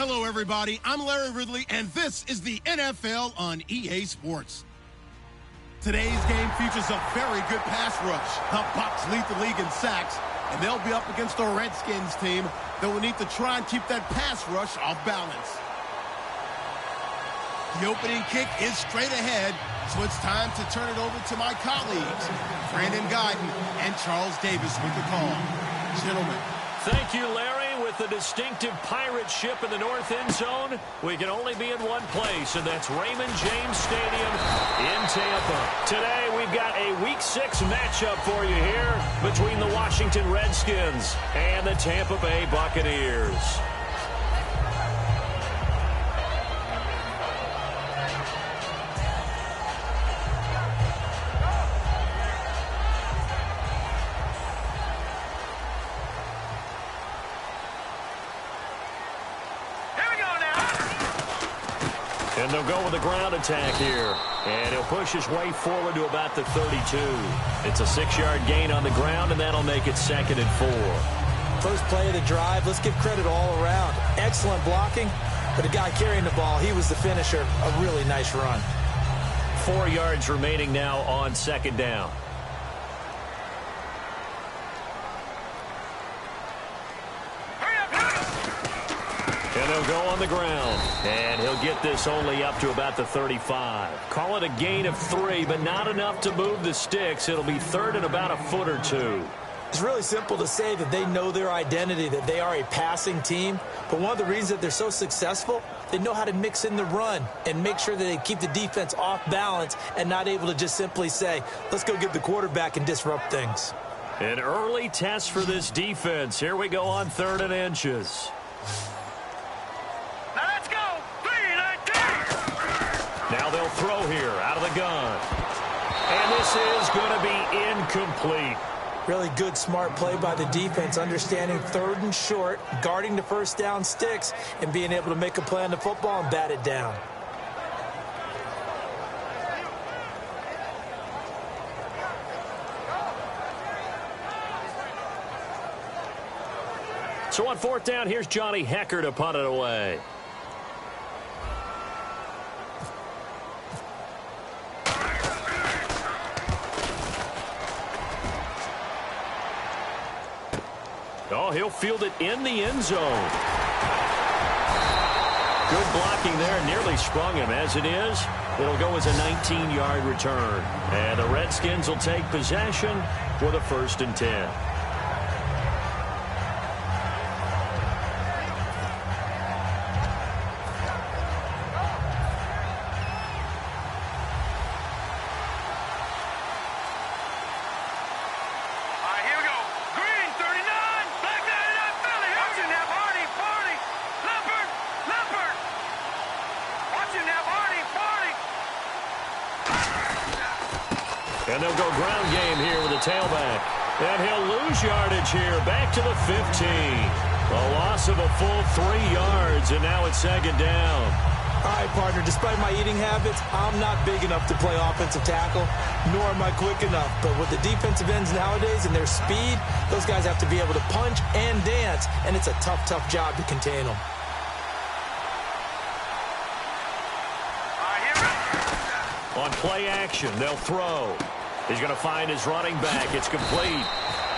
Hello, everybody. I'm Larry Ridley, and this is the NFL on EA Sports. Today's game features a very good pass rush. The Bucs lead the league in sacks, and they'll be up against a Redskins team that will need to try and keep that pass rush off balance. The opening kick is straight ahead, so it's time to turn it over to my colleagues, Brandon Guyton and Charles Davis with the call. Gentlemen. Thank you, Larry. With the distinctive pirate ship in the north end zone, we can only be in one place, and that's Raymond James Stadium in Tampa. Today, we've got a Week 6 matchup for you here between the Washington Redskins and the Tampa Bay Buccaneers. And they'll go with a ground attack here. And he'll push his way forward to about the 32. It's a 6-yard gain on the ground, and that'll make it 2nd and 4. First play of the drive, let's give credit all around. Excellent blocking, but the guy carrying the ball, he was the finisher. A really nice run. 4 yards remaining now on 2nd down. And they'll go on the ground. And he'll get this only up to about the 35. Call it a gain of 3, but not enough to move the sticks. It'll be 3rd and about a foot or 2. It's really simple to say that they know their identity, that they are a passing team. But one of the reasons that they're so successful, they know how to mix in the run and make sure that they keep the defense off balance and not able to just simply say, let's go get the quarterback and disrupt things. An early test for this defense. Here we go on 3rd and inches. Now they'll throw here out of the gun. And this is going to be incomplete. Really good, smart play by the defense, understanding 3rd and short, guarding the first down sticks, and being able to make a play on the football and bat it down. So on 4th down, here's Johnny Hecker to punt it away. Oh, he'll field it in the end zone. Good blocking there. Nearly sprung him. As it is, it'll go as a 19-yard return. And the Redskins will take possession with a 1st and 10. And they'll go ground game here with a tailback. And he'll lose yardage here, back to the 15. A loss of a full 3 yards, and now it's 2nd down. All right, partner, despite my eating habits, I'm not big enough to play offensive tackle, nor am I quick enough. But with the defensive ends nowadays and their speed, those guys have to be able to punch and dance, and it's a tough, tough job to contain them. On play action, they'll throw. He's going to find his running back. It's complete.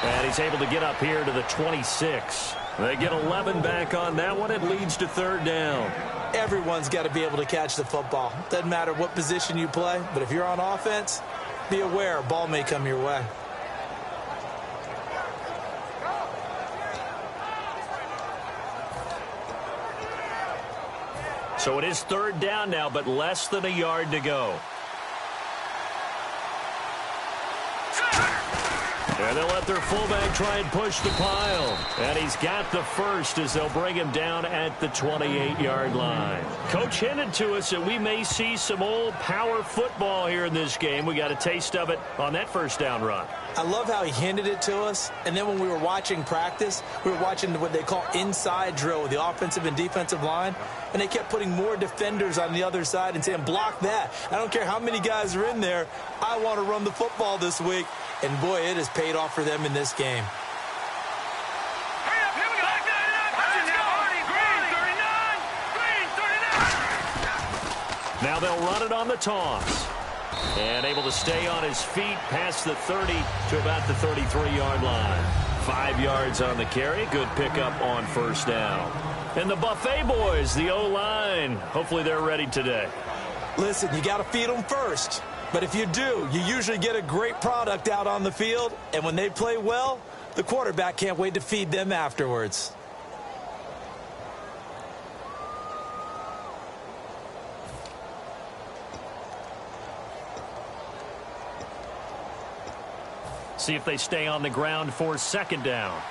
And he's able to get up here to the 26. They get 11 back on that one. It leads to 3rd down. Everyone's got to be able to catch the football. Doesn't matter what position you play, but if you're on offense, be aware a ball may come your way. So it is 3rd down now, but less than a yard to go. And they'll let their fullback try and push the pile. And he's got the first as they'll bring him down at the 28-yard line. Coach hinted to us that we may see some old power football here in this game. We got a taste of it on that 1st down run. I love how he hinted it to us. And then when we were watching practice, we were watching what they call inside drill with the offensive and defensive line. And they kept putting more defenders on the other side and saying, block that. I don't care how many guys are in there. I want to run the football this week. And, boy, it has paid off for them in this game. Now they'll run it on the toss. And able to stay on his feet past the 30 to about the 33-yard line. 5 yards on the carry. Good pickup on first down. And the Buffet boys, the O-line, hopefully they're ready today. Listen, you got to feed them first. But if you do, you usually get a great product out on the field. And when they play well, the quarterback can't wait to feed them afterwards. See if they stay on the ground for second down.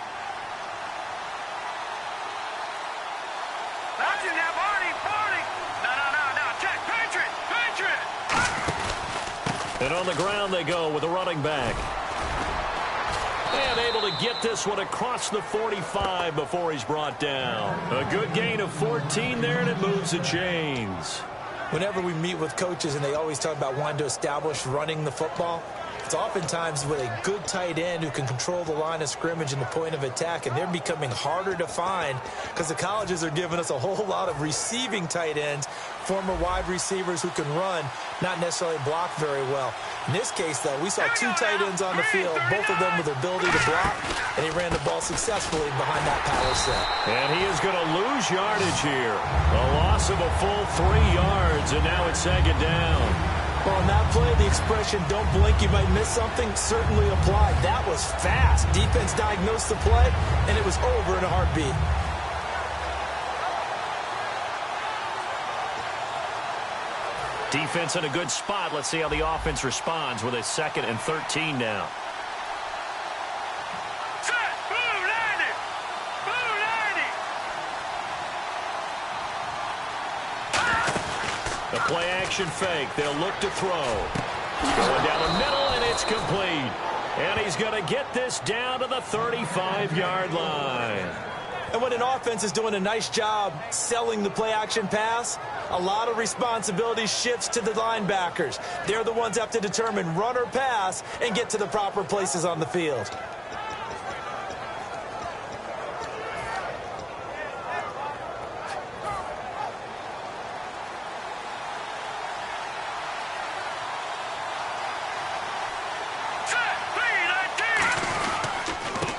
And on the ground they go with a running back. And able to get this one across the 45 before he's brought down. A good gain of 14 there, and it moves the chains. Whenever we meet with coaches and they always talk about wanting to establish running the football, it's oftentimes with a good tight end who can control the line of scrimmage and the point of attack, and they're becoming harder to find because the colleges are giving us a whole lot of receiving tight ends, former wide receivers who can run, not necessarily block very well. In this case, though, we saw 2 tight ends on the field, both of them with the ability to block, and he ran the ball successfully behind that power set. And he is going to lose yardage here. A loss of a full 3 yards, and now it's second down. Well, on that play, the expression, don't blink, you might miss something, certainly applied. That was fast. Defense diagnosed the play, and it was over in a heartbeat. Defense in a good spot. Let's see how the offense responds with a 2nd and 13 now. The play-action fake. They'll look to throw. Going down the middle, and it's complete. And he's going to get this down to the 35-yard line. And when an offense is doing a nice job selling the play-action pass, a lot of responsibility shifts to the linebackers. They're the ones that have to determine run or pass and get to the proper places on the field.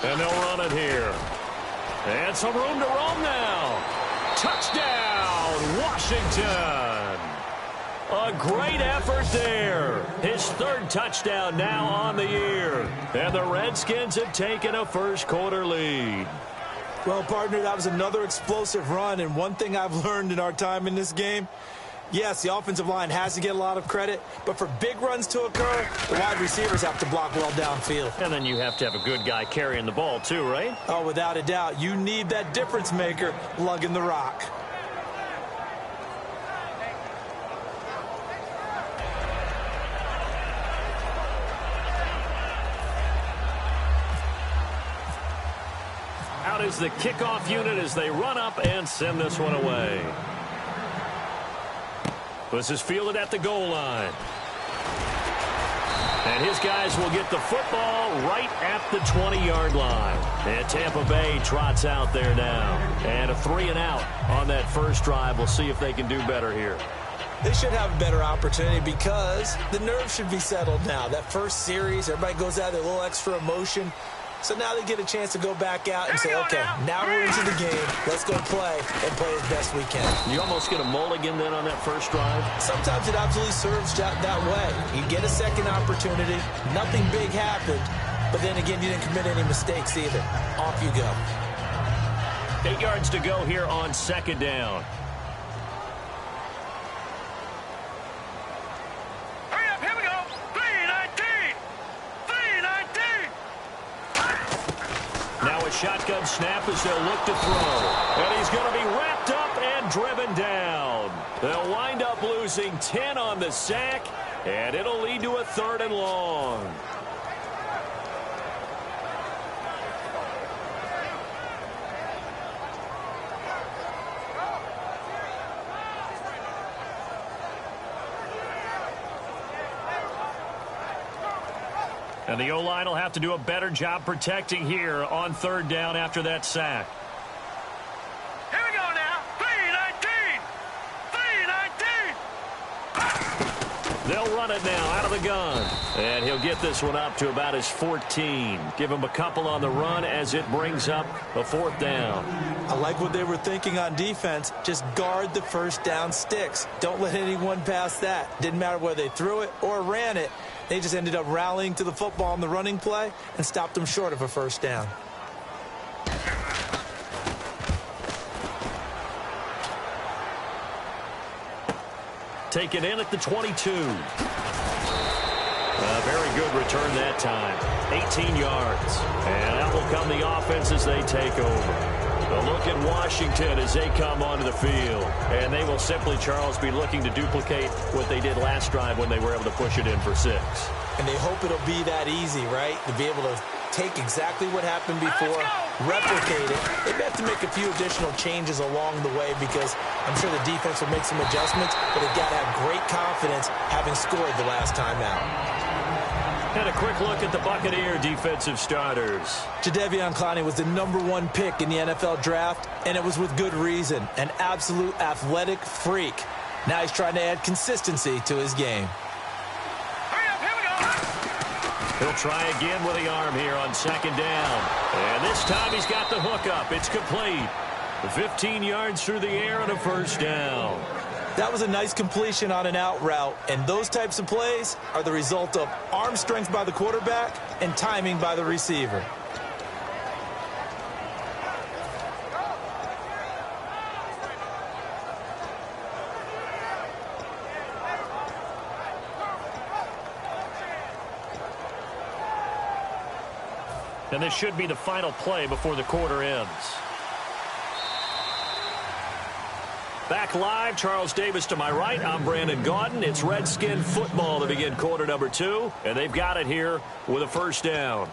And they'll run it here. And some room to roam now. Touchdown, Washington. A great effort there. His 3rd touchdown now on the year. And the Redskins have taken a first-quarter lead. Well, partner, that was another explosive run. And one thing I've learned in our time in this game, yes, the offensive line has to get a lot of credit, but for big runs to occur, the wide receivers have to block well downfield. And then you have to have a good guy carrying the ball too, right? Oh, without a doubt. You need that difference maker lugging the rock. Out is the kickoff unit as they run up and send this one away. This is fielded at the goal line. And his guys will get the football right at the 20-yard line. And Tampa Bay trots out there now. And a 3-and-out on that first drive. We'll see if they can do better here. They should have a better opportunity because the nerves should be settled now. That first series, everybody goes out with a little extra emotion. So now they get a chance to go back out and say, okay, now we're into the game. Let's go play and play as best we can. You almost get a mulligan then on that first drive? Sometimes it absolutely serves that way. You get a second opportunity. Nothing big happened. But then again, you didn't commit any mistakes either. Off you go. 8 yards to go here on second down. Shotgun snap as they'll look to throw. And he's going to be wrapped up and driven down. They'll wind up losing 10 on the sack, and it'll lead to a 3rd and long. And the O-line will have to do a better job protecting here on 3rd down after that sack. Here we go now. 3-19. 3-19. They'll run it now out of the gun. And he'll get this one up to about his 14. Give him a couple on the run as it brings up a 4th down. I like what they were thinking on defense. Just guard the first down sticks. Don't let anyone pass that. Didn't matter whether they threw it or ran it. They just ended up rallying to the football on the running play and stopped them short of a first down. Taken in at the 22. A very good return that time. 18 yards. And out will come the offense as they take over. A look at Washington as they come onto the field. And they will simply, Charles, be looking to duplicate what they did last drive when they were able to push it in for 6. And they hope it'll be that easy, right? To be able to take exactly what happened before, replicate it. They have to make a few additional changes along the way because I'm sure the defense will make some adjustments, but they've got to have great confidence having scored the last time out. And a quick look at the Buccaneer defensive starters. Jadeveon Clowney was the #1 pick in the NFL draft, and it was with good reason. An absolute athletic freak. Now he's trying to add consistency to his game. He'll try again with the arm here on 2nd down. And this time he's got the hook up. It's complete. 15 yards through the air and a first down. That was a nice completion on an out route, and those types of plays are the result of arm strength by the quarterback and timing by the receiver. And this should be the final play before the quarter ends. Back live, Charles Davis to my right. I'm Brandon Gaudin. It's Redskin football to begin quarter number 2. And they've got it here with a first down.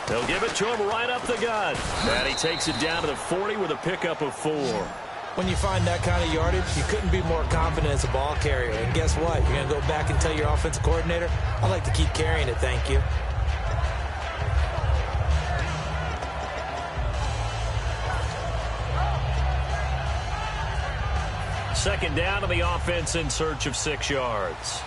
They'll give it to him right up the gut. And he takes it down to the 40 with a pickup of 4. When you find that kind of yardage, you couldn't be more confident as a ball carrier. And guess what? You're going to go back and tell your offensive coordinator, I'd like to keep carrying it, thank you. Second down to the offense in search of 6 yards.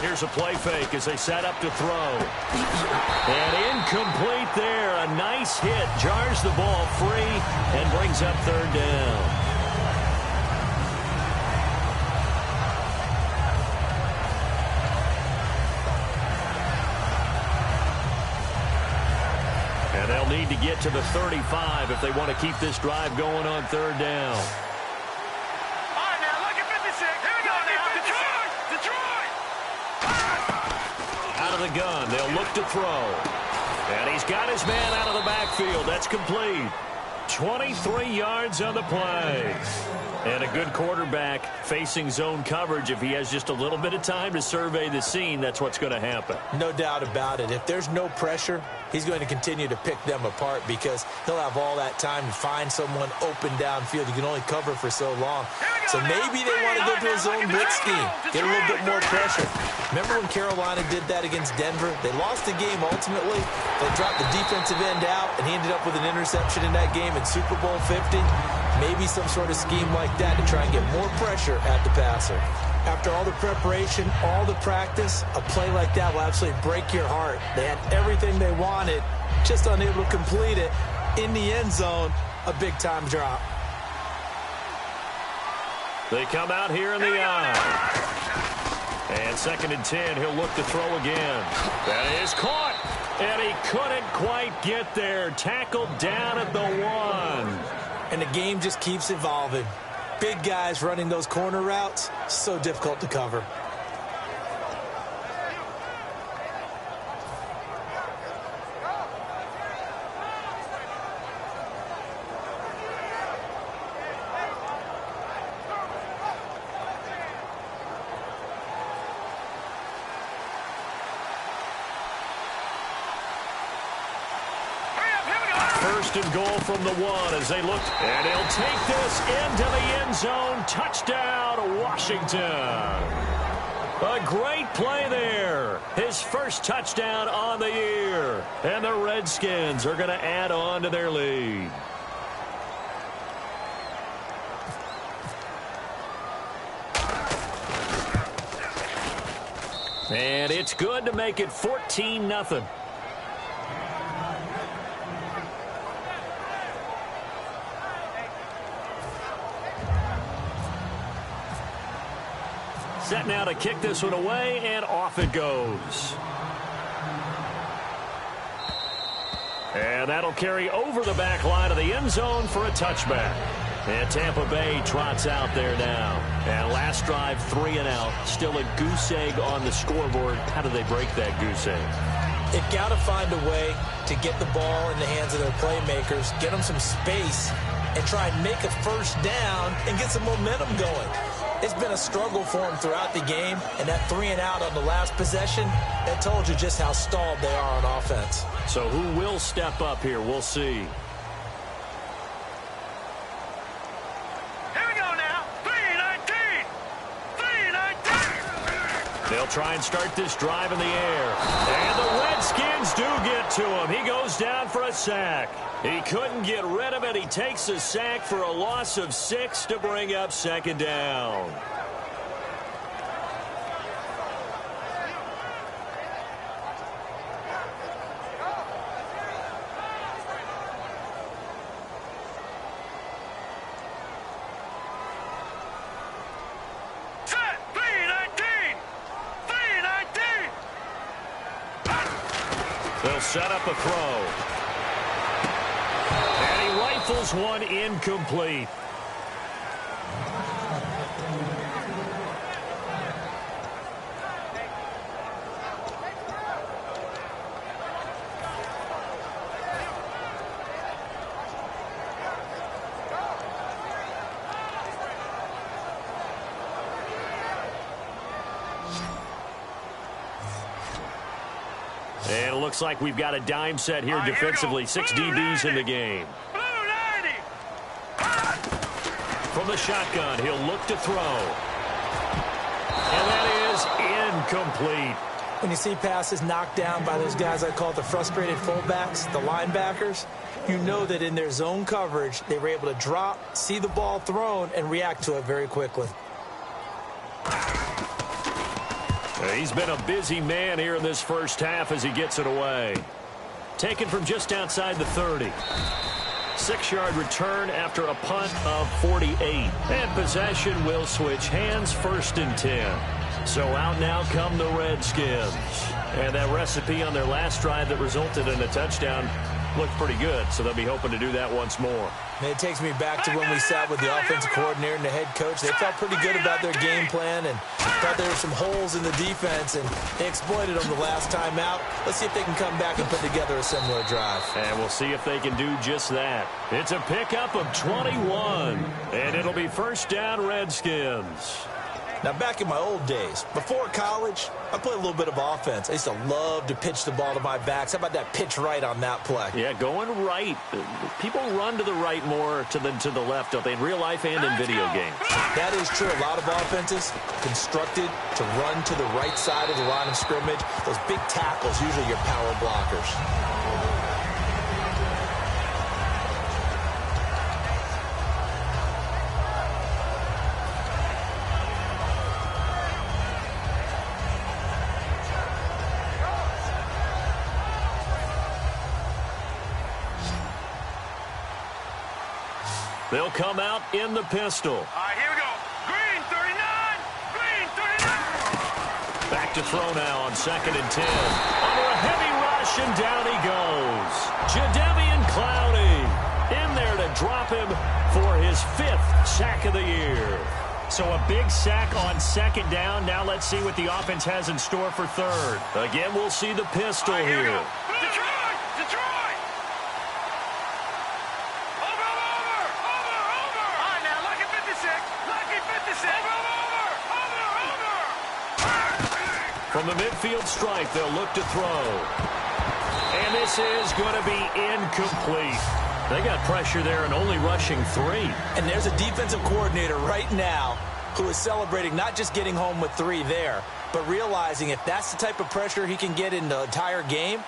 Here's a play fake as they set up to throw. And incomplete there. A nice hit. Jars the ball free and brings up 3rd down. And they'll need to get to the 35 if they want to keep this drive going on 3rd down. The gun. They'll look to throw. And he's got his man out of the backfield. That's complete. 23 yards on the play. And a good quarterback facing zone coverage. If he has just a little bit of time to survey the scene, that's what's going to happen. No doubt about it. If there's no pressure, he's going to continue to pick them apart because he'll have all that time to find someone open downfield. You can only cover for so long. So maybe they want to go to a zone blitz scheme, get a little bit more pressure. Remember when Carolina did that against Denver? They lost the game ultimately. They dropped the defensive end out, and he ended up with an interception in that game in Super Bowl 50. Maybe some sort of scheme like that to try and get more pressure at the passer. After all the preparation, all the practice, a play like that will absolutely break your heart. They had everything they wanted, just unable to complete it. In the end zone, a big-time drop. They come out here in the eye. And 2nd and 10, he'll look to throw again. That is caught. And he couldn't quite get there. Tackled down at the 1. And the game just keeps evolving. Big guys running those corner routes, so difficult to cover. First and goal from the 1 as they look. And he'll take this into the end zone. Touchdown, Washington. A great play there. His first touchdown on the year. And the Redskins are going to add on to their lead. And it's good to make it 14-0. Set now to kick this one away, and off it goes. And that'll carry over the back line of the end zone for a touchback. And Tampa Bay trots out there now. And last drive, 3 and out. Still a goose egg on the scoreboard. How do they break that goose egg? They've got to find a way to get the ball in the hands of their playmakers, get them some space, and try and make a first down and get some momentum going. It's been a struggle for them throughout the game, and that 3 and out on the last possession, that told you just how stalled they are on offense. So who will step up here? We'll see. Here we go now. 3-19. 3-19. They'll try and start this drive in the air. And the Redskins do get to him. He goes down for a sack. He couldn't get rid of it. He takes a sack for a loss of 6 to bring up second down. Set. 3-19. 3-19. They'll set up a throw. And he rifles one incomplete. And it looks like we've got a dime set here defensively. 6 DBs in the game. From the shotgun, he'll look to throw. And that is incomplete. When you see passes knocked down by those guys I call the frustrated fullbacks, the linebackers, you know that in their zone coverage, they were able to drop, see the ball thrown, and react to it very quickly. He's been a busy man here in this first half as he gets it away. Taken from just outside the 30. 6-yard return after a punt of 48. And possession will switch hands, 1st and 10. So out now come the Redskins. And that recipe on their last drive that resulted in a touchdown looked pretty good, so they'll be hoping to do that once more. And it takes me back to when we sat with the offensive coordinator and the head coach. They felt pretty good about their game plan and thought there were some holes in the defense, and they exploited them the last time out. Let's see if they can come back and put together a similar drive. And we'll see if they can do just that. It's a pickup of 21, and it'll be first down Redskins. Now, back in my old days, before college, I played a little bit of offense. I used to love to pitch the ball to my backs. How about that pitch right on that play? Yeah, going right. People run to the right more than to the left, don't they, in real life and in video games? That is true. A lot of offenses constructed to run to the right side of the line of scrimmage. Those big tackles, usually your power blockers. They'll come out in the pistol. All right, here we go. Green 39. Green 39. Back to throw now on 2nd and 10. Under a heavy rush, and down he goes. Jadeveon Clowney in there to drop him for his 5th sack of the year. So a big sack on 2nd down. Now let's see what the offense has in store for 3rd. Again, we'll see the pistol All right, here we here. go. Detroit. Detroit. Over. All right, now, lucky 56. Lucky 56. Over. From the midfield stripe, they'll look to throw. And this is going to be incomplete. They got pressure there and only rushing 3. And there's a defensive coordinator right now who is celebrating not just getting home with 3 there, but realizing if that's the type of pressure he can get in the entire game,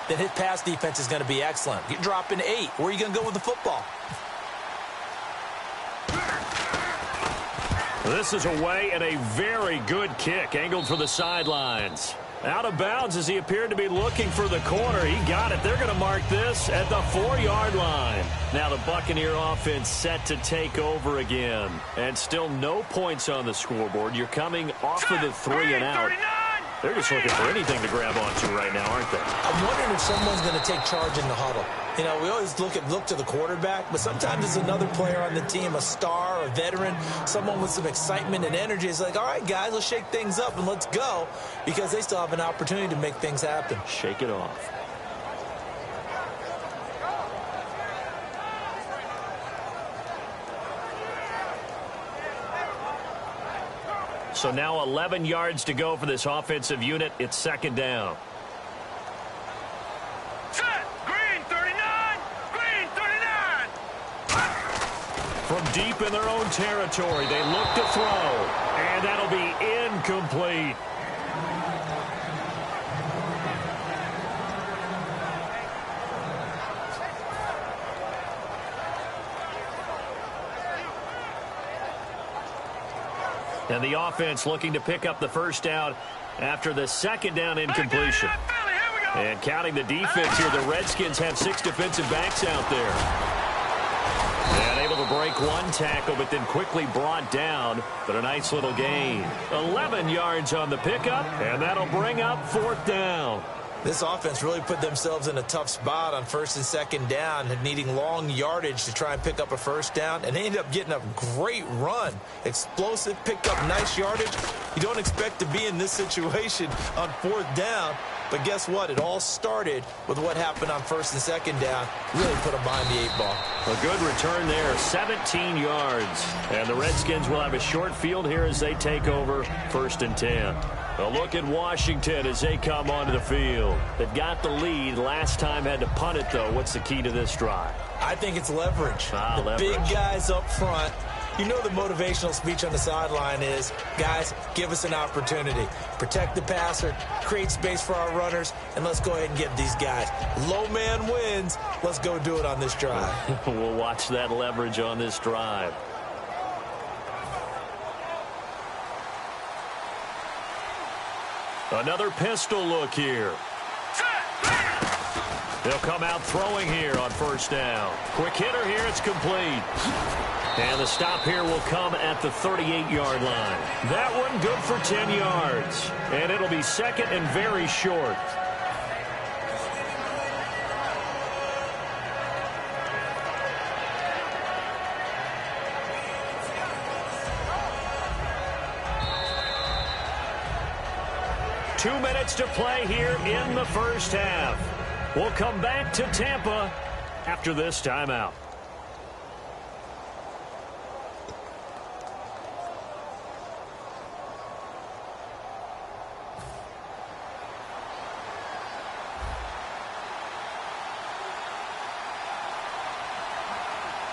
then his pass defense is going to be excellent. You're dropping 8. Where are you going to go with the football? This is away and a very good kick angled for the sidelines. Out of bounds as he appeared to be looking for the corner. He got it. They're going to mark this at the 4-yard line. Now the Buccaneer offense set to take over again. And still no points on the scoreboard. You're coming off of the 3 and out. They're just looking for anything to grab onto right now, aren't they? I'm wondering if someone's going to take charge in the huddle. You know, we always look to the quarterback, but sometimes it's another player on the team, a star, a veteran, someone with some excitement and energy. It's like, all right, guys, let's shake things up and let's go, because they still have an opportunity to make things happen. Shake it off. So now 11 yards to go for this offensive unit. It's 2nd down. Set. Green 39. Green 39. From deep in their own territory, they look to throw. And that'll be incomplete. And the offense looking to pick up the 1st down after the 2nd down incompletion. And counting the defense here, the Redskins have 6 defensive backs out there. And able to break 1 tackle, but then quickly brought down. But a nice little gain. 11 yards on the pickup, and that'll bring up 4th down. This offense really put themselves in a tough spot on 1st and 2nd down, needing long yardage to try and pick up a 1st down, and they ended up getting a great run. Explosive, picked up nice yardage. You don't expect to be in this situation on 4th down, but guess what? It all started with what happened on 1st and 2nd down. Really put them behind the 8 ball. A good return there, 17 yards. And the Redskins will have a short field here as they take over 1st and 10. A look at Washington as they come onto the field. They've got the lead. Last time had to punt it, though. What's the key to this drive? I think it's leverage. Leverage. Big guys up front. You know the motivational speech on the sideline is, guys, give us an opportunity. Protect the passer, create space for our runners, and let's go ahead and get these guys. Low man wins. Let's go do it on this drive. We'll watch that leverage on this drive. Another pistol look here. They'll come out throwing here on 1st down. Quick hitter here, it's complete. And the stop here will come at the 38-yard line. That one good for 10 yards. And it'll be 2nd and very short. Two minutes to play here in the 1st half. We'll come back to Tampa after this timeout.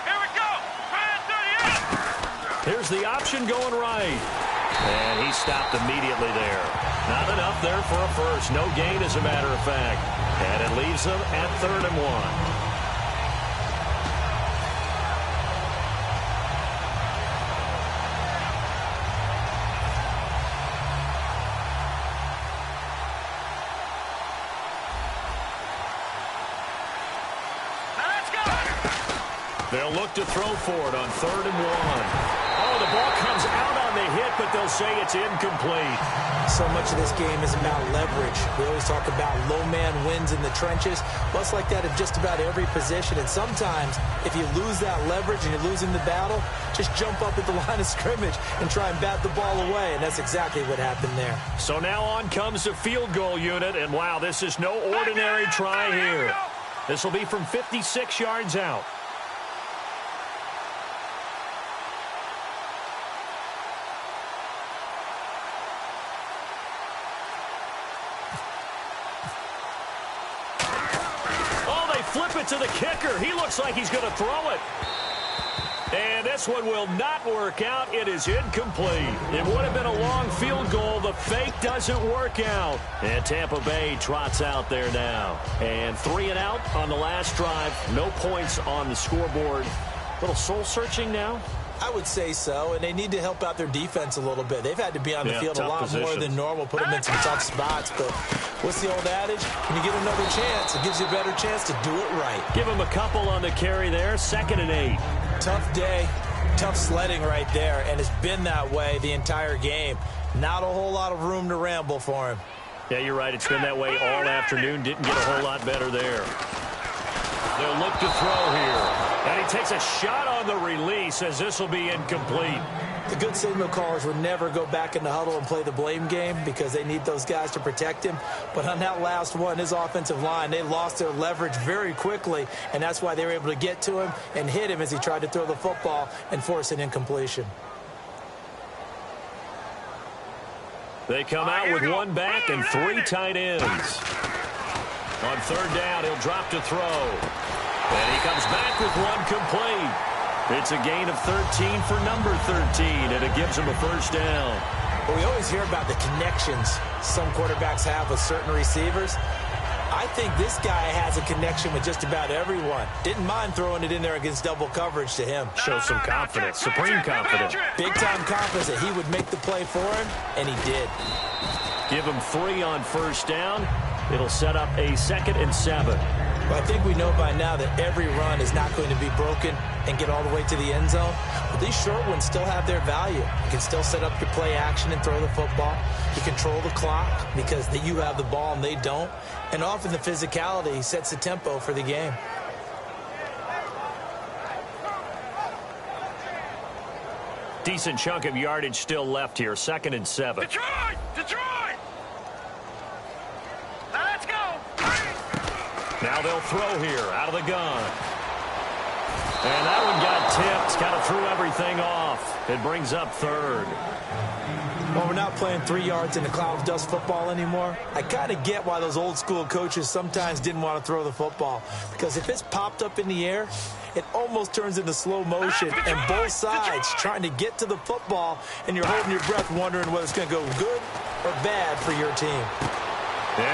Here we go. Here's the option going right. And he stopped immediately there. Not enough there for a first. No gain, as a matter of fact. And it leaves them at 3rd and 1. Now let's go. They'll look to throw for it on 3rd and 1. Oh, the ball comes out on the hit, but they'll say it's incomplete. So much of this game is about leverage. We always talk about low man wins in the trenches. Well, it's like that at just about every position. And sometimes, if you lose that leverage and you're losing the battle, just jump up at the line of scrimmage and try and bat the ball away. And that's exactly what happened there. So now on comes the field goal unit. And, wow, this is no ordinary try here. This will be from 56 yards out. to the kicker. He looks like he's going to throw it. And this one will not work out. It is incomplete. It would have been a long field goal. The fake doesn't work out. And Tampa Bay trots out there now. And 3 and out on the last drive. No points on the scoreboard. A little soul-searching now. I would say so, and they need to help out their defense a little bit. They've had to be on the field a lot more than normal, put them in some tough spots. But what's the old adage? When you get another chance, it gives you a better chance to do it right. Give them a couple on the carry there. 2nd and 8. Tough day, tough sledding right there, and it's been that way the entire game. Not a whole lot of room to ramble for him. Yeah, you're right. It's been that way all afternoon. Didn't get a whole lot better there. They'll look to throw here. And he takes a shot on the release as this will be incomplete. The good signal callers would never go back in the huddle and play the blame game because they need those guys to protect him. But on that last one, his offensive line, they lost their leverage very quickly, and that's why they were able to get to him and hit him as he tried to throw the football and force an incompletion. They come out with 1 back and 3 tight ends. On 3rd down, he'll drop to throw. And he comes back with 1 complete. It's a gain of 13 for number 13, and it gives him a 1st down. Well, we always hear about the connections some quarterbacks have with certain receivers. I think this guy has a connection with just about everyone. Didn't mind throwing it in there against double coverage to him. Shows some confidence, supreme confidence. Big-time confidence that he would make the play for him, and he did. Give him 3 on 1st down. It'll set up a 2nd and 7. Well, I think we know by now that every run is not going to be broken and get all the way to the end zone. But these short ones still have their value. You can still set up your play action and throw the football. You control the clock because you have the ball and they don't. And often the physicality sets the tempo for the game. Decent chunk of yardage still left here. 2nd and 7. Detroit! Detroit! Let's go! Now they'll throw here out of the gun. And that one got tipped. Kind of threw everything off. It brings up 3rd. Well, we're not playing 3 yards in a cloud of dust football anymore. I kind of get why those old school coaches sometimes didn't want to throw the football. Because if it's popped up in the air, it almost turns into slow motion. And both sides trying to get to the football, and you're holding your breath wondering whether it's going to go good or bad for your team.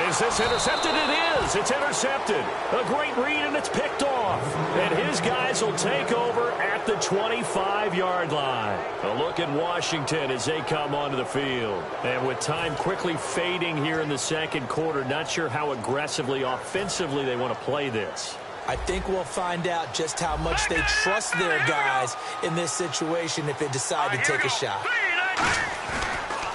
Is this intercepted? It is. It's intercepted. A great read, and it's picked off. And his guys will take over at the 25-yard line. A look at Washington as they come onto the field. And with time quickly fading here in the 2nd quarter, not sure how aggressively, offensively they want to play this. I think we'll find out just how much they trust their guys in this situation if they decide to take a shot.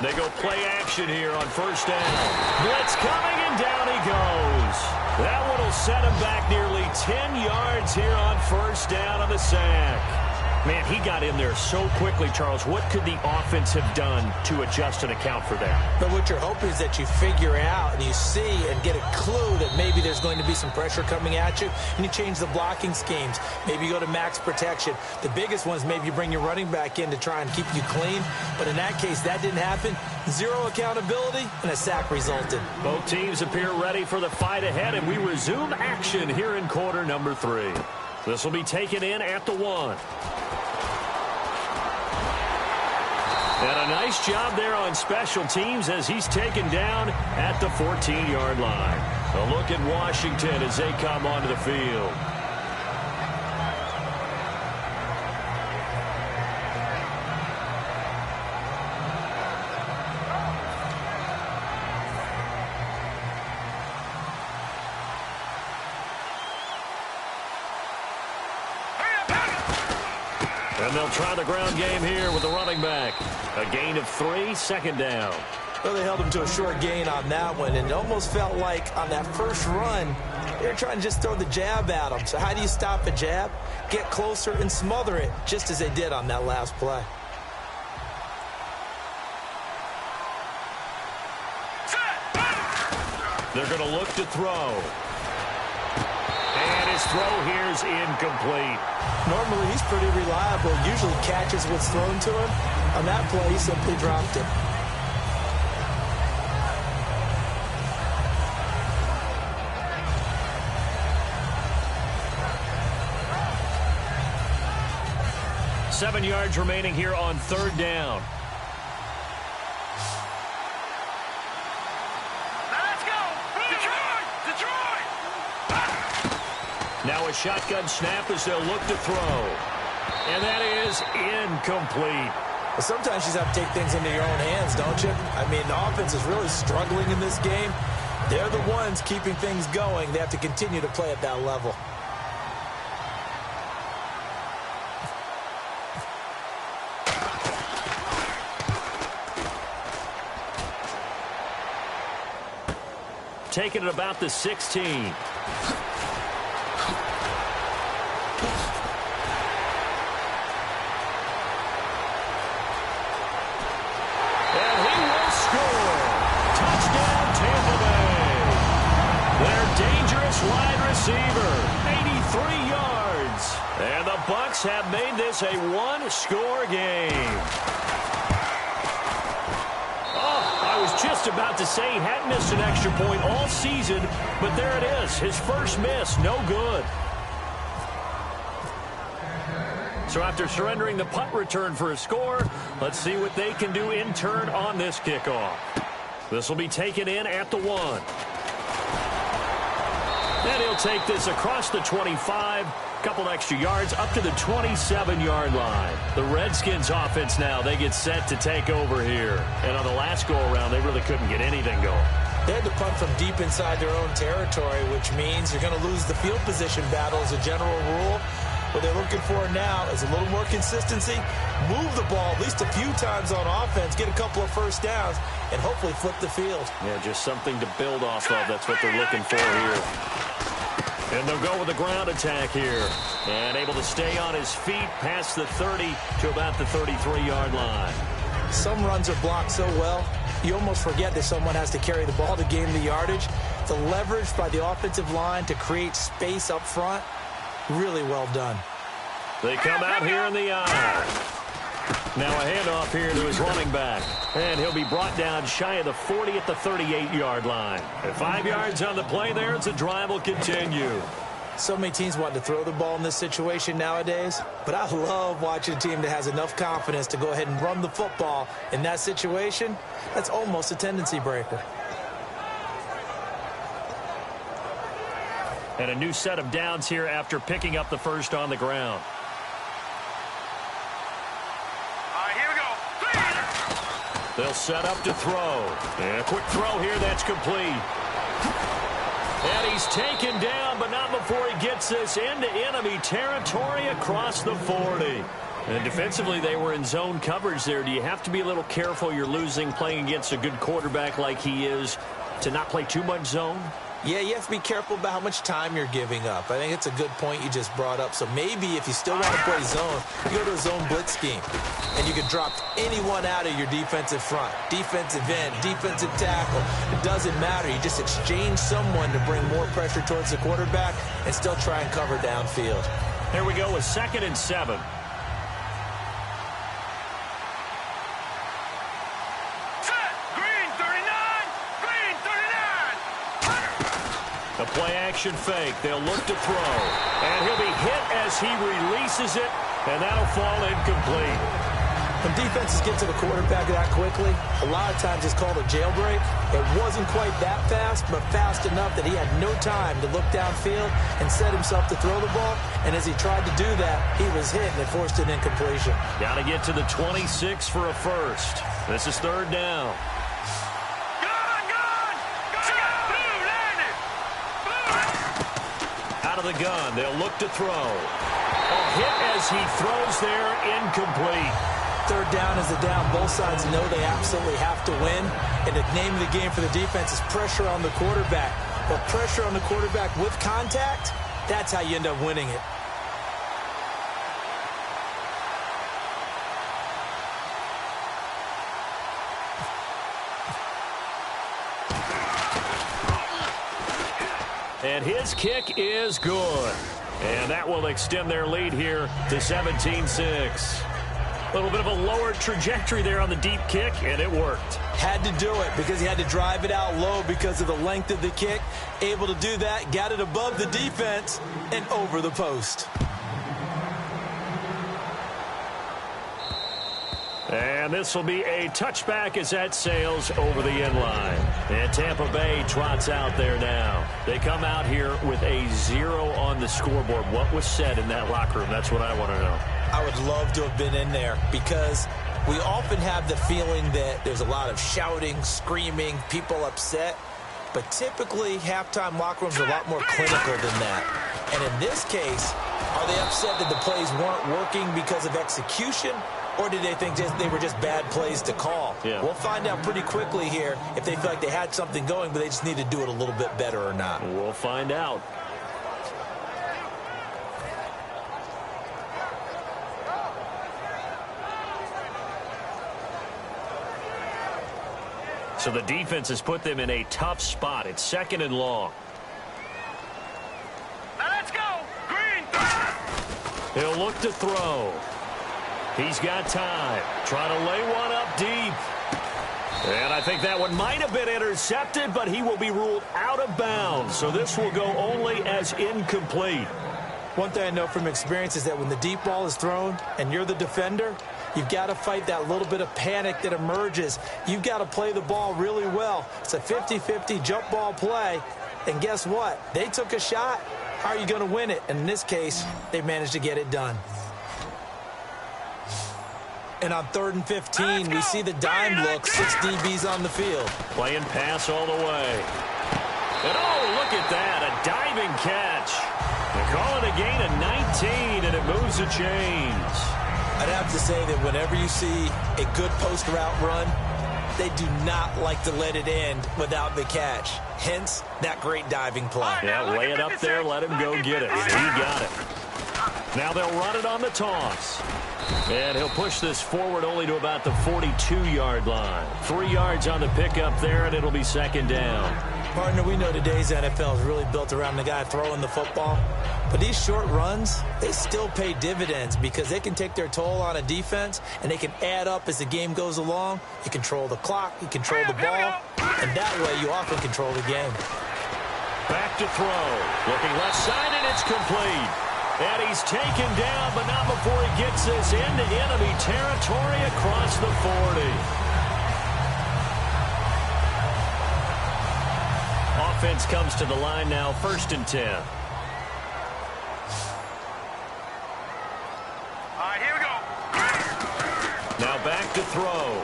They go play action here on 1st down. Blitz coming, and down he goes. That one will set him back nearly 10 yards here on 1st down on the sack. Man, he got in there so quickly, Charles. What could the offense have done to adjust and account for that? But what you're hoping is that you figure out and you see and get a clue that maybe there's going to be some pressure coming at you, and you change the blocking schemes. Maybe you go to max protection. The biggest one is maybe you bring your running back in to try and keep you clean. But in that case, that didn't happen. 0 accountability, and a sack resulted. Both teams appear ready for the fight ahead, and we resume action here in quarter number 3. This will be taken in at the 1. And a nice job there on special teams as he's taken down at the 14-yard line. A look at Washington as they come onto the field. And they'll try the ground game here with the running back. A gain of 3, 2nd down. Well, they held him to a short gain on that one, and it almost felt like on that first run, they were trying to just throw the jab at him. So how do you stop a jab? Get closer and smother it, just as they did on that last play. They're going to look to throw. And his throw here is incomplete. Normally, he's pretty reliable. Usually catches what's thrown to him. On that play, he simply dropped it. 7 yards remaining here on 3rd down. Let's go! Detroit! Detroit! Now a shotgun snap as they'll look to throw. And that is incomplete. Well, sometimes you just have to take things into your own hands, don't you? I mean, the offense is really struggling in this game. They're the ones keeping things going. They have to continue to play at that level. Taking it about the 16. Wide receiver, 83 yards. And the Bucs have made this a one-score game. Oh, I was just about to say he hadn't missed an extra point all season, but there it is, his first miss, no good. So after surrendering the punt return for a score, let's see what they can do in turn on this kickoff. This will be taken in at the 1. And he'll take this across the 25, couple extra yards up to the 27-yard line. The Redskins offense now, they get set to take over here. And on the last go-around, they really couldn't get anything going. They had to punt from deep inside their own territory, which means you're going to lose the field position battle as a general rule. What they're looking for now is a little more consistency, move the ball at least a few times on offense, get a couple of first downs, and hopefully flip the field. Yeah, just something to build off of. That's what they're looking for here. And they'll go with a ground attack here. And able to stay on his feet past the 30 to about the 33-yard line. Some runs are blocked so well, you almost forget that someone has to carry the ball to gain the yardage. The leverage by the offensive line to create space up front, really well done. They come out here in the eye. Now a handoff here to his running back. And he'll be brought down shy of the 40 at the 38-yard line. And 5 yards on the play there as the drive will continue. So many teams want to throw the ball in this situation nowadays, but I love watching a team that has enough confidence to go ahead and run the football. In that situation, that's almost a tendency breaker. And a new set of downs here after picking up the first on the ground. Here we go. They'll set up to throw. And a quick throw here that's complete. And he's taken down, but not before he gets this into enemy territory across the 40. And defensively, they were in zone coverage there. Do you have to be a little careful? You're losing playing against a good quarterback like he is to not play too much zone? Yeah, you have to be careful about how much time you're giving up. I think it's a good point you just brought up. So maybe if you still want to play zone, you go to a zone blitz scheme. And you can drop anyone out of your defensive front. Defensive end, defensive tackle. It doesn't matter. You just exchange someone to bring more pressure towards the quarterback and still try and cover downfield. Here we go with 2nd and 7. The play-action fake. They'll look to throw. And he'll be hit as he releases it, and that'll fall incomplete. When defenses get to the quarterback that quickly, a lot of times it's called a jailbreak. It wasn't quite that fast, but fast enough that he had no time to look downfield and set himself to throw the ball. And as he tried to do that, he was hit, and it forced an incompletion. Got to get to the 26 for a first. This is 3rd down. Out of the gun, they'll look to throw. A hit as he throws there, incomplete. 3rd down is the down. Both sides know they absolutely have to win. And the name of the game for the defense is pressure on the quarterback. But pressure on the quarterback with contact, that's how you end up winning it. And his kick is good. And that will extend their lead here to 17-6. A little bit of a lower trajectory there on the deep kick, and it worked. Had to do it because he had to drive it out low because of the length of the kick. Able to do that, got it above the defense and over the post. And this will be a touchback as that sails over the end line. And Tampa Bay trots out there now. They come out here with a 0 on the scoreboard. What was said in that locker room? That's what I want to know. I would love to have been in there because we often have the feeling that there's a lot of shouting, screaming, people upset. But typically, halftime locker rooms are a lot more clinical than that. And in this case, are they upset that the plays weren't working because of execution? Or did they think they were just bad plays to call? Yeah. We'll find out pretty quickly here if they feel like they had something going, but they just need to do it a little bit better or not. We'll find out. So the defense has put them in a tough spot. It's 2nd and long. Now let's go. Green. He'll look to throw. He's got time. Trying to lay one up deep. And I think that one might have been intercepted, but he will be ruled out of bounds. So this will go only as incomplete. One thing I know from experience is that when the deep ball is thrown and you're the defender, you've got to fight that little bit of panic that emerges. You've got to play the ball really well. It's a 50-50 jump ball play. And guess what? They took a shot. How are you going to win it? And in this case, they managed to get it done. And on 3rd and 15, we see the dime look, 6 DBs on the field. Playing pass all the way. And oh, look at that, a diving catch. They call it a gain of 19, and it moves the chains. I'd have to say that whenever you see a good post route run, they do not like to let it end without the catch. Hence, that great diving play. Yeah, lay it up there, let him go get it. He got it. Now they'll run it on the toss. And he'll push this forward only to about the 42-yard line. 3 yards on the pickup there, and it'll be 2nd down. Partner, we know today's NFL is really built around the guy throwing the football. But these short runs, they still pay dividends because they can take their toll on a defense, and they can add up as the game goes along. You control the clock, you control the ball, and that way you often control the game. Back to throw. Looking left side, and it's complete. And he's taken down, but not before he gets this into enemy territory across the 40. Offense comes to the line now, 1st and 10. All right, here we go. Now back to throw.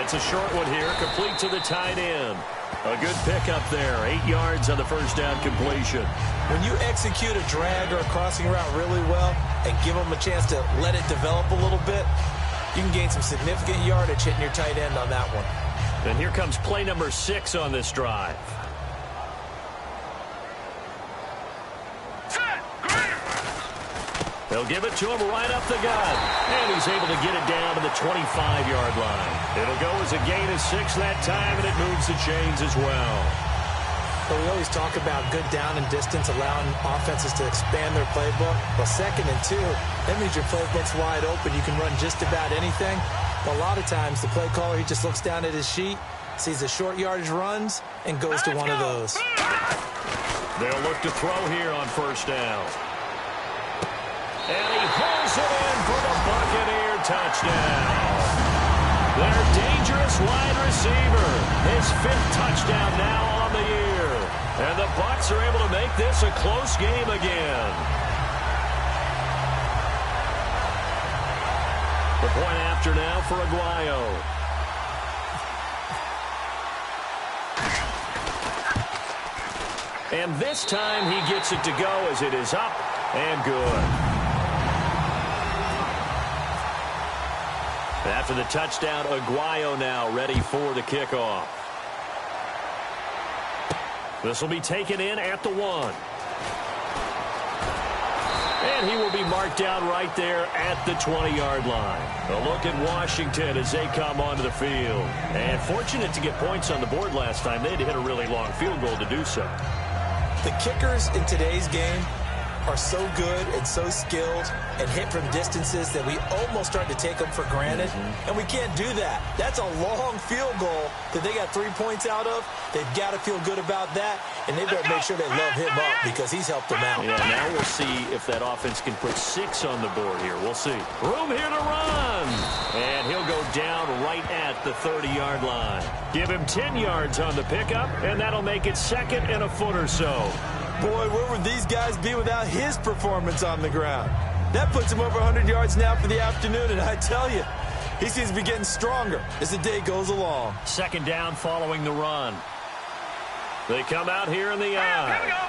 It's a short one here, complete to the tight end. A good pickup there, 8 yards on the 1st down completion. When you execute a drag or a crossing route really well and give them a chance to let it develop a little bit, you can gain some significant yardage hitting your tight end on that one. And here comes play number 6 on this drive. They'll give it to him right up the gut. And he's able to get it down to the 25-yard line. It'll go as a gain of 6 that time, and it moves the chains as well. But we always talk about good down and distance, allowing offenses to expand their playbook. Well, 2nd and 2, that means your playbook's wide open. You can run just about anything. But a lot of times, the play caller, he just looks down at his sheet, sees the short yardage runs, and goes to one of those. They'll look to throw here on 1st down. And he pulls it in for the Buccaneer touchdown. Their dangerous wide receiver. His 5th touchdown now on the year. And the Bucs are able to make this a close game again. The point after now for Aguayo. And this time he gets it to go as it is up and good. After the touchdown, Aguayo now ready for the kickoff. This will be taken in at the 1. And he will be marked down right there at the 20-yard line. A look at Washington as they come onto the field. And fortunate to get points on the board last time. They had to hit a really long field goal to do so. The kickers in today's game are so good and so skilled and hit from distances that we almost start to take them for granted, and we can't do that. That's a long field goal that they got 3 points out of. They've got to feel good about that, and they better make sure they love him up because he's helped them out. Yeah, now we'll see if that offense can put 6 on the board here. We'll see. Room here to run, and he'll go down right at the 30-yard line. Give him 10 yards on the pickup, and that'll make it 2nd and a foot or so. Boy, where would these guys be without his performance on the ground? That puts him over 100 yards now for the afternoon, and I tell you, he seems to be getting stronger as the day goes along. 2nd down following the run. They come out here in the eye.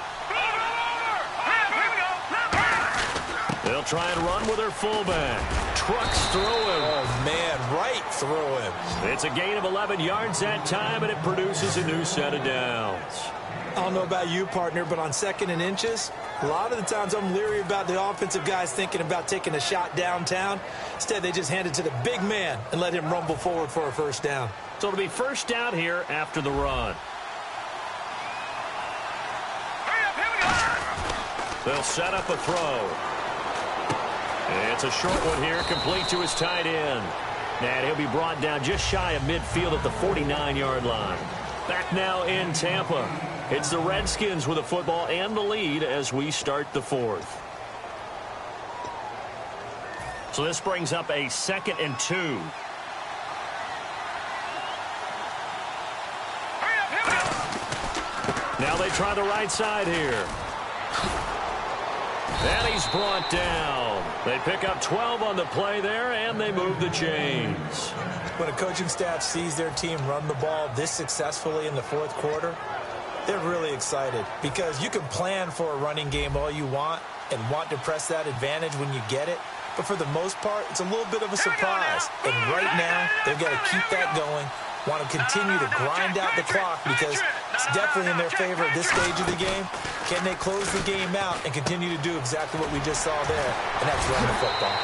They'll try and run with their fullback. Trucks through him. Oh, man, right through him. It's a gain of 11 yards that time, and it produces a new set of downs. I don't know about you, partner, but on 2nd and inches, a lot of the times I'm leery about the offensive guys thinking about taking a shot downtown. Instead, they just hand it to the big man and let him rumble forward for a 1st down. So it'll be 1st down here after the run. They'll set up a throw. It's a short one here, complete to his tight end. And he'll be brought down just shy of midfield at the 49-yard line. Back now in Tampa. It's the Redskins with the football and the lead as we start the 4th. So this brings up a 2nd and 2. Now they try the right side here. And he's brought down. They pick up 12 on the play there, and they move the chains. When a coaching staff sees their team run the ball this successfully in the 4th quarter, they're really excited because you can plan for a running game all you want and want to press that advantage when you get it. But for the most part, it's a little bit of a surprise. And right now, they've got to keep that going, want to continue to grind out the clock because it's definitely in their favor at this stage of the game. Can they close the game out and continue to do exactly what we just saw there, and that's run the football.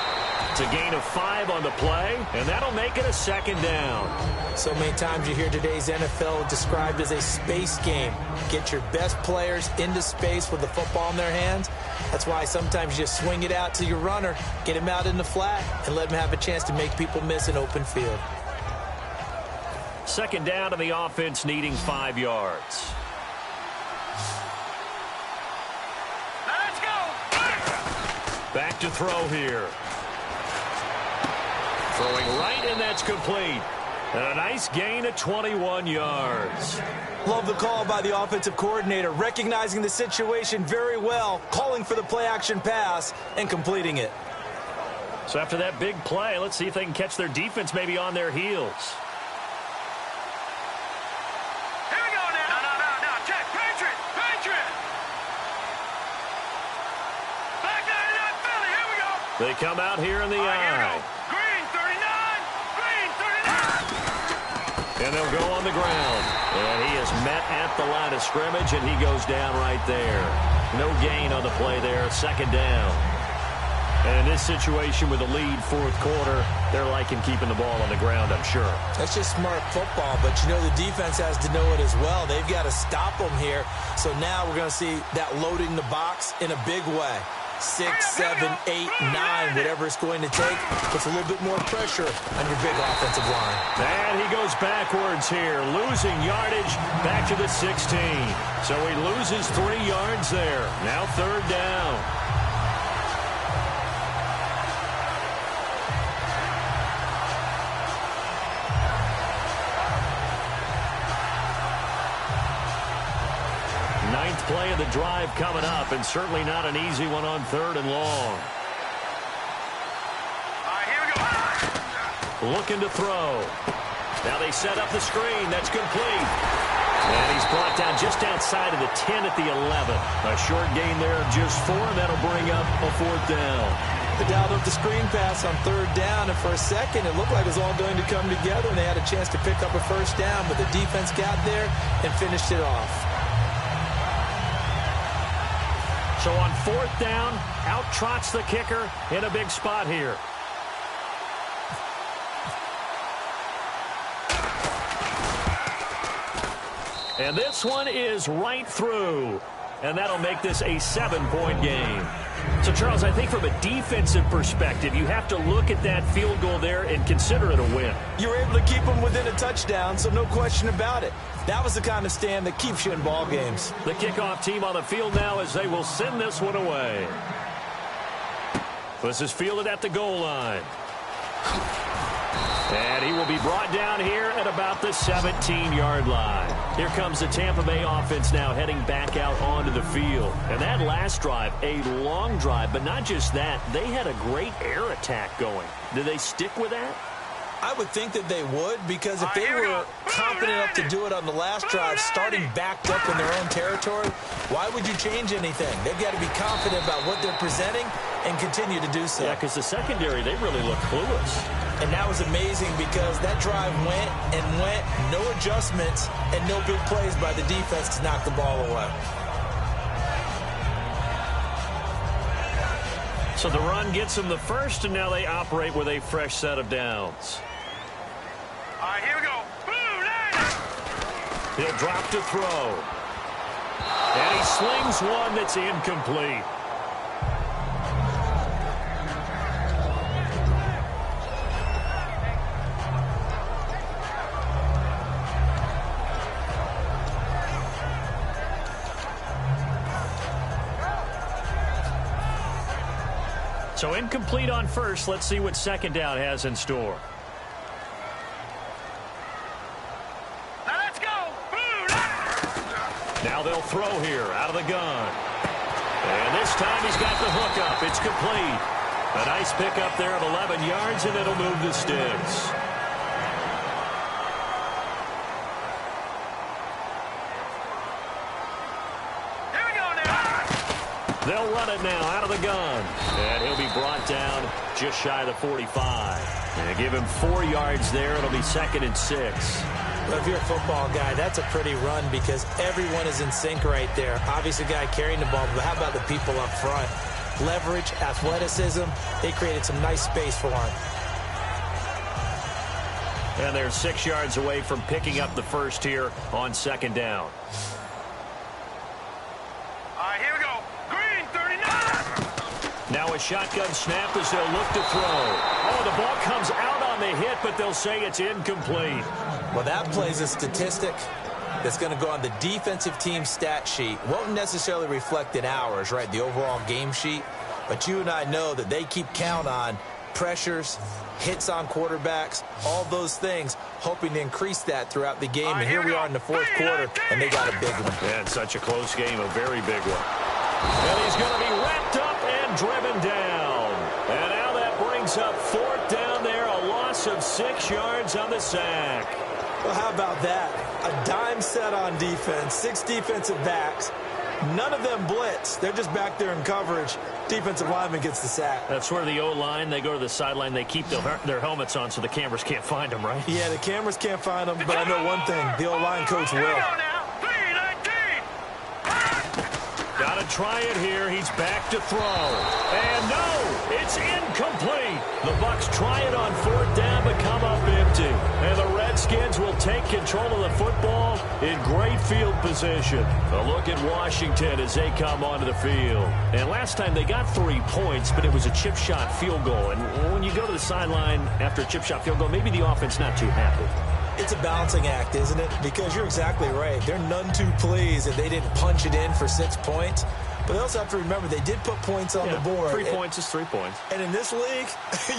It's a gain of 5 on the play, and that'll make it a 2nd down. So many times you hear today's NFL described as a space game. Get your best players into space with the football in their hands. That's why sometimes you just swing it out to your runner, get him out in the flat, and let him have a chance to make people miss an open field. 2nd down, and the offense needing 5 yards. Let's go. Back to throw here. Throwing right, and that's complete. And a nice gain of 21 yards. Love the call by the offensive coordinator, recognizing the situation very well, calling for the play-action pass, and completing it. So after that big play, let's see if they can catch their defense maybe on their heels. Here we go now. No. Check. Patriot. Back there in that Philly. Here we go. They come out here in the Here we eye. go. Green 39. And they'll go on the ground. And he is met at the line of scrimmage, and he goes down right there. No gain on the play there. 2nd down. And in this situation with the lead 4th quarter, they're liking keeping the ball on the ground, I'm sure. That's just smart football, but you know the defense has to know it as well. They've got to stop them here. So now we're going to see that loading the box in a big way. 6, 7, 8, 9, whatever it's going to take, puts a little bit more pressure on your big offensive line. And he goes backwards here, losing yardage back to the 16. So he loses 3 yards there. Now 3rd down. Ninth play of the drive coming up, and certainly not an easy one on 3rd and long. Here we go. Looking to throw. Now they set up the screen. That's complete. And he's brought down just outside of the 10 at the 11. A short gain there of just 4. That'll bring up a 4th down. They dialed up the screen pass on 3rd down, and for a second it looked like it was all going to come together, and they had a chance to pick up a 1st down, but the defense got there and finished it off. So on 4th down, out trots the kicker in a big spot here. And this one is right through. and that'll make this a 7-point game. So, Charles, I think from a defensive perspective, you have to look at that field goal there and consider it a win. You were able to keep them within a touchdown, so no question about it. That was the kind of stand that keeps you in ball games. The kickoff team on the field now as they will send this one away. This is fielded at the goal line. And he will be brought down here at about the 17-yard line. Here comes the Tampa Bay offense now heading back out onto the field. And that last drive, a long drive, but not just that. They had a great air attack going. Did they stick with that? I would think that they would, because if they were confident enough to do it on the last drive, starting backed up in their own territory, why would you change anything? They've got to be confident about what they're presenting and continue to do so. Yeah, because the secondary, they really look clueless. And that was amazing because that drive went and went, no adjustments, and no big plays by the defense to knock the ball away. So the run gets them the first, and now they operate with a fresh set of downs. All right, here we go. He'll drop to throw. And he slings one that's incomplete. So incomplete on first. Let's see what second down has in store. Now let's go. Now they'll throw here out of the gun. And this time he's got the hook up. It's complete. A nice pickup there of 11 yards, and it'll move the sticks. Here we go now. They'll run it now out of the gun. And he'll be brought down just shy of the 45. And give him 4 yards there. It'll be 2nd and 6. Well, if you're a football guy, that's a pretty run because everyone is in sync right there. Obviously, the guy carrying the ball, but how about the people up front? Leverage, athleticism, they created some nice space for him. And they're 6 yards away from picking up the first here on 2nd down. All right, here we go. Green, 39. Now a shotgun snap as they'll look to throw. Oh, the ball comes out on the hit, but they'll say it's incomplete. Well, that plays a statistic that's going to go on the defensive team stat sheet. Won't necessarily reflect in ours, right, the overall game sheet. But you and I know that they keep count on pressures, hits on quarterbacks, all those things, hoping to increase that throughout the game. And here we are in the 4th quarter, and they got a big one. And such a close game, a very big one. And he's going to be wrapped up and driven down. And now that brings up 4th down there, a loss of 6 yards on the sack. Well, how about that? A dime set on defense, 6 defensive backs. None of them blitz. They're just back there in coverage. Defensive lineman gets the sack. That's where the O-line, they go to the sideline, they keep their helmets on so the cameras can't find them, right? Yeah, the cameras can't find them, but I know one thing. The O-line coach will. Got to try it here. He's back to throw. And no, it's incomplete. The Bucs try it on 4th down, but come up empty. And the Redskins will take control of the football in great field position. A look at Washington as they come onto the field. And last time they got 3 points, but it was a chip shot field goal. And when you go to the sideline after a chip shot field goal, maybe the offense not too happy. It's a balancing act, isn't it? Because you're exactly right. They're none too pleased that they didn't punch it in for 6 points. But they also have to remember they did put points on the board. 3 points is 3 points. And in this league,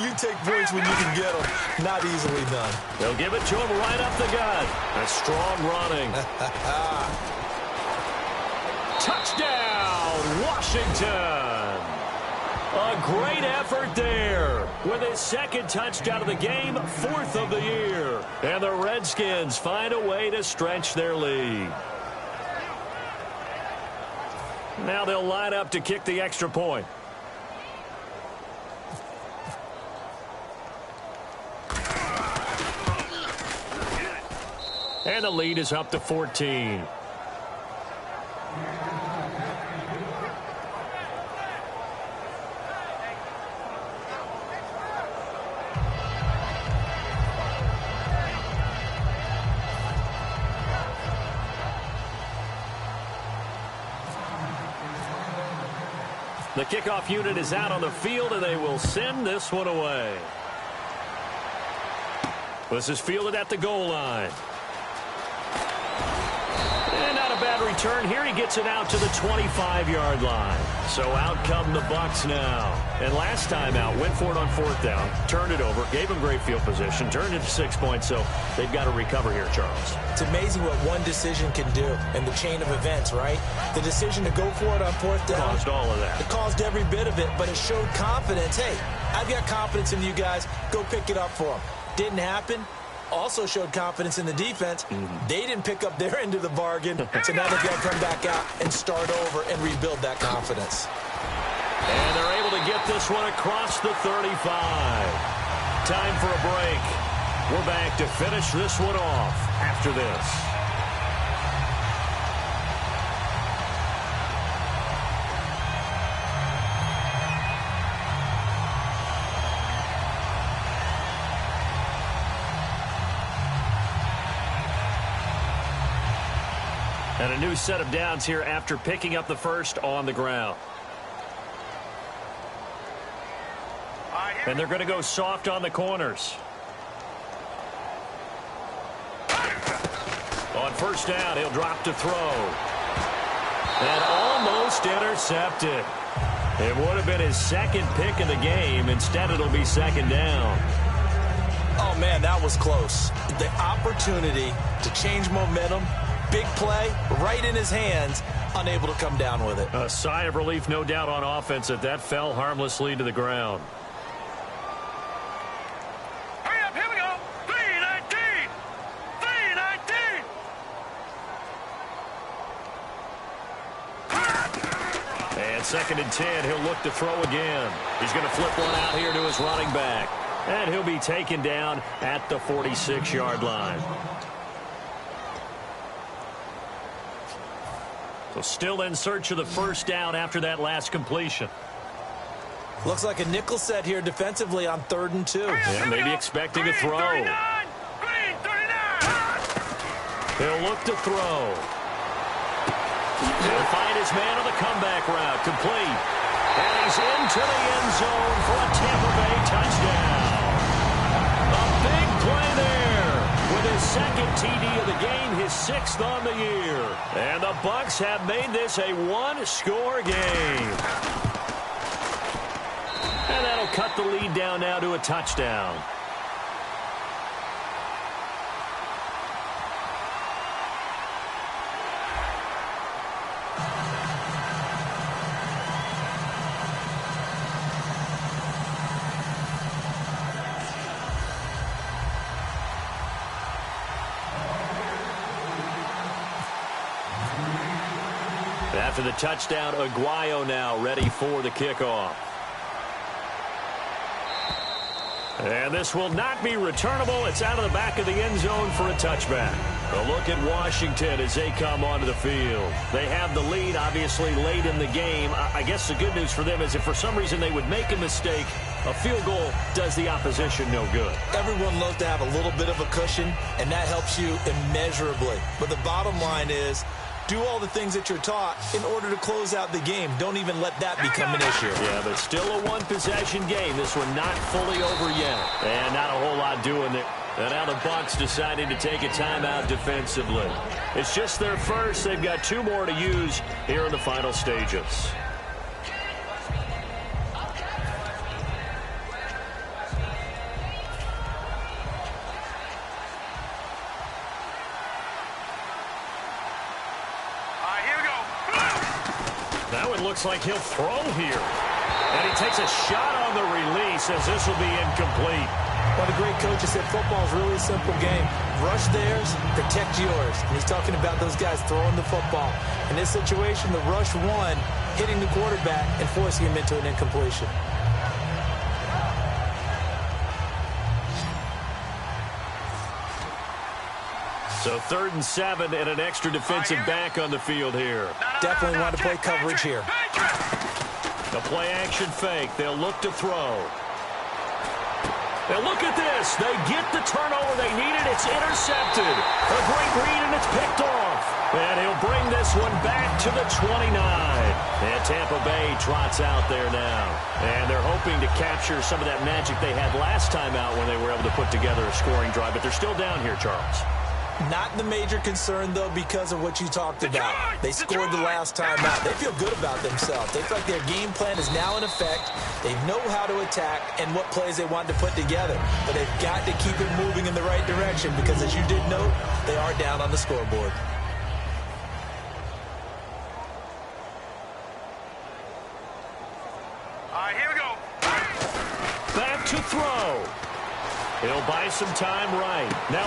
you take points when you can get them. Not easily done. They'll give it to him right up the gut. A strong running. Touchdown, Washington. A great effort there with his 2nd touchdown of the game, 4th of the year. And the Redskins find a way to stretch their lead. Now they'll line up to kick the extra point. And the lead is up to 14. The kickoff unit is out on the field, and they will send this one away. This is fielded at the goal line. And not a bad return here. He gets it out to the 25-yard line. So out come the Bucs now. And last time out, went for it on 4th down, turned it over, gave him great field position, turned it to 6 points. So they've got to recover here, Charles. It's amazing what one decision can do in the chain of events, right? The decision to go for it on 4th down caused all of that. It caused every bit of it, but it showed confidence. Hey, I've got confidence in you guys. Go pick it up for them. Didn't happen. Also showed confidence in the defense. They didn't pick up their end of the bargain, so now they've got to come back out and start over and rebuild that confidence. And they're able to get this one across the 35. Time for a break. We're back to finish this one off after this. And a new set of downs here after picking up the first on the ground. And they're going to go soft on the corners. On 1st down, he'll drop to throw. And almost intercepted. It would have been his 2nd pick of the game. Instead, it'll be 2nd down. Oh, man, that was close. The opportunity to change momentum. Big play, right in his hands, unable to come down with it. A sigh of relief, no doubt, on offense that fell harmlessly to the ground. Hurry up, here we go. 3-19. 3-19. And 2nd and 10, he'll look to throw again. He's going to flip one out here to his running back. And he'll be taken down at the 46-yard line. So still in search of the 1st down after that last completion. Looks like a nickel set here defensively on 3rd and 2. Yeah, maybe expecting a throw. Green 39. He'll look to throw. He'll find his man on the comeback route. Complete. And he's into the end zone for a Tampa Bay touchdown. A big play there. With his 2nd TD of the game, his 6th on the year. And the Bucs have made this a one-score game. And that'll cut the lead down now to a touchdown. After the touchdown, Aguayo now ready for the kickoff. And this will not be returnable. It's out of the back of the end zone for a touchback. A look at Washington as they come onto the field. They have the lead, obviously, late in the game. I guess the good news for them is if for some reason they would make a mistake, a field goal does the opposition no good. Everyone loves to have a little bit of a cushion, and that helps you immeasurably. But the bottom line is, do all the things that you're taught in order to close out the game. Don't even let that become an issue. Yeah, but still a one-possession game. This one not fully over yet. And not a whole lot doing there. And now the Bucs deciding to take a timeout defensively. It's just their first. They've got 2 more to use here in the final stages. Looks like he'll throw here. And he takes a shot on the release as this will be incomplete. One of the great coaches said football is really a simple game. Rush theirs, protect yours. And he's talking about those guys throwing the football. In this situation, the rush won, hitting the quarterback and forcing him into an incompletion. So 3rd and 7 and an extra defensive back on the field here. Definitely want to play coverage here. The play action fake. They'll look to throw. And look at this. They get the turnover they needed. It's intercepted. A great read, and it's picked off. And he'll bring this one back to the 29. And Tampa Bay trots out there now. And they're hoping to capture some of that magic they had last time out when they were able to put together a scoring drive. But they're still down here, Charles. Not the major concern, though, because of what you talked about. They scored the last time out. They feel good about themselves. They feel like their game plan is now in effect. They know how to attack and what plays they want to put together. But they've got to keep it moving in the right direction because, as you did note, they are down on the scoreboard. All right, here we go. Back to throw. He'll buy some time right. Now,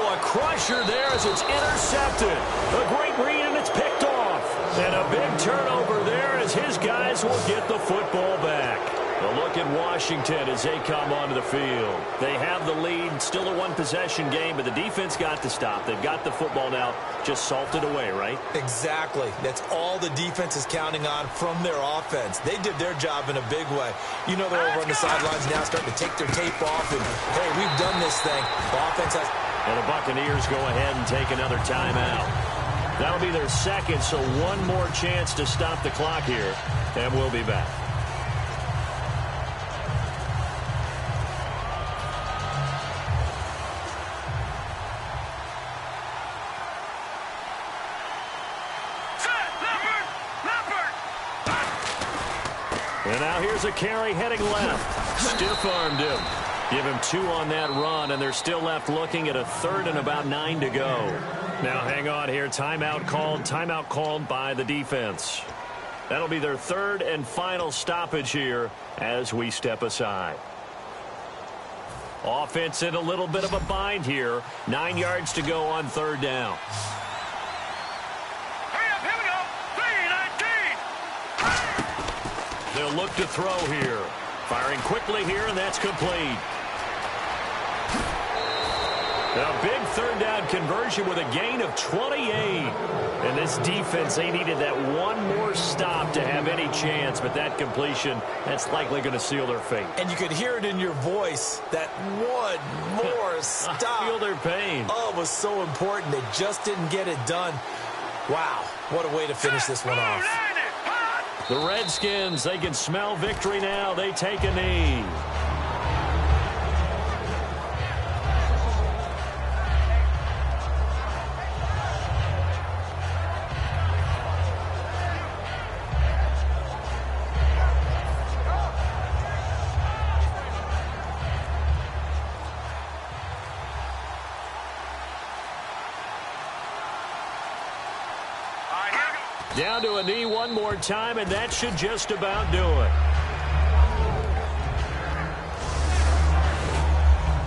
a crusher there as it's intercepted. A great read, and it's picked off. And a big turnover there as his guys will get the football back. A look at Washington as they come onto the field. They have the lead, still a one-possession game, but the defense got to stop. They've got the football now, just salted away, right? Exactly. That's all the defense is counting on from their offense. They did their job in a big way. You know they're over on the sidelines now starting to take their tape off, and, hey, we've done this thing. The offense has... And the Buccaneers go ahead and take another timeout. That'll be their second, so one more chance to stop the clock here, and we'll be back. And now here's a carry heading left. Stiff-armed him. Give him 2 on that run, and they're still left looking at a third and about 9 to go. Now hang on here. Timeout called by the defense. That'll be their third and final stoppage here as we step aside. Offense in a little bit of a bind here. 9 yards to go on third down. They'll look to throw here. Firing quickly here, and that's complete. A big third down conversion with a gain of 28. And this defense, they needed that one more stop to have any chance, but that completion, that's likely going to seal their fate. And you could hear it in your voice, that one more stop. I feel their pain. Oh, it was so important. They just didn't get it done. Wow, what a way to finish this one off. The Redskins, they can smell victory now. They take a knee. Down to a knee one more time, and that should just about do it.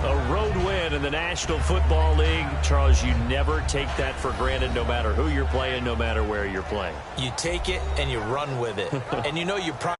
A road win in the National Football League. Charles, you never take that for granted no matter who you're playing, no matter where you're playing. You take it and you run with it. And you know you probably